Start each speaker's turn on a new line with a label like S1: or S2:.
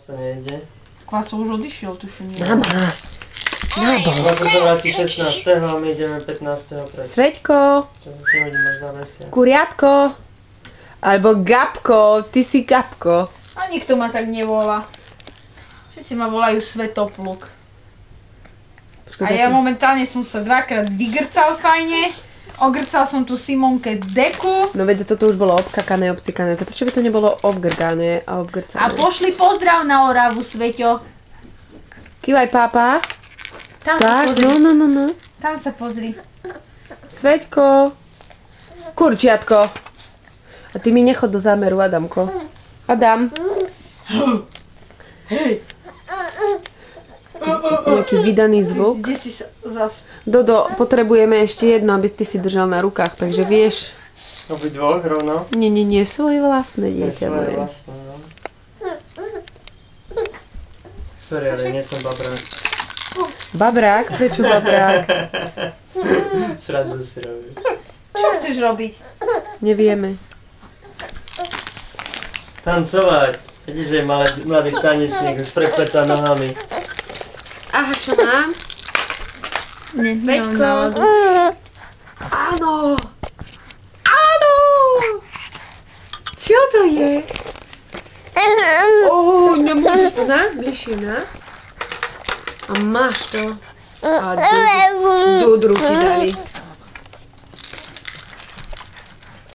S1: Sa nejde.
S2: Kvaso už odišiel, tuším.
S3: Mama.
S1: Kvaso sa vráti 16. a my ideme 15. preč.
S3: Sveďko.
S1: To sa hodím až za mesiac.
S3: Kuriatko. Alebo Gabko. Ty si Gabko.
S2: A nikto ma tak nevolá. Všetci ma volajú Svetopluk. A ja momentálne som sa dvakrát vygrcal fajne. Ogrcal som tu Simonke deku.
S3: No veď toto už bolo obkakané, obcikané. Prečo by to nebolo obgrgané a obgrcané?
S2: A pošli pozdrav na Oravu, Sveťo.
S3: Kývaj, pápa.
S2: Tam sa
S3: Tak,
S2: pozri.
S3: no.
S2: Tam sa pozri.
S3: Sveďko. Kurčiatko. A ty mi nechod do zámeru, Adamko. Adam.
S2: Hej.
S3: Nejaký vydaný zvuk.
S2: Kde si sa zas?
S3: Dodo, potrebujeme ešte jedno, aby ty si držal na rukách, takže vieš.
S1: Obidvoch rovno?
S3: Nie, svoje vlastné dieťa
S1: Svoje
S3: moje.
S1: vlastné, no. Sorry, ale nie som babrák.
S3: Babrák? Prečo babrák?
S1: Srandu si robíš.
S2: Čo chceš robiť?
S3: Nevieme.
S1: Tancovať. Vidíš, že je mladý tanečník, už prepletá nohami.
S3: Aha, čo mám? Sveďko. Áno. Áno. Čo to je? Nemôžeš to na? Bližšie na. A máš to. A Dudru ti dali.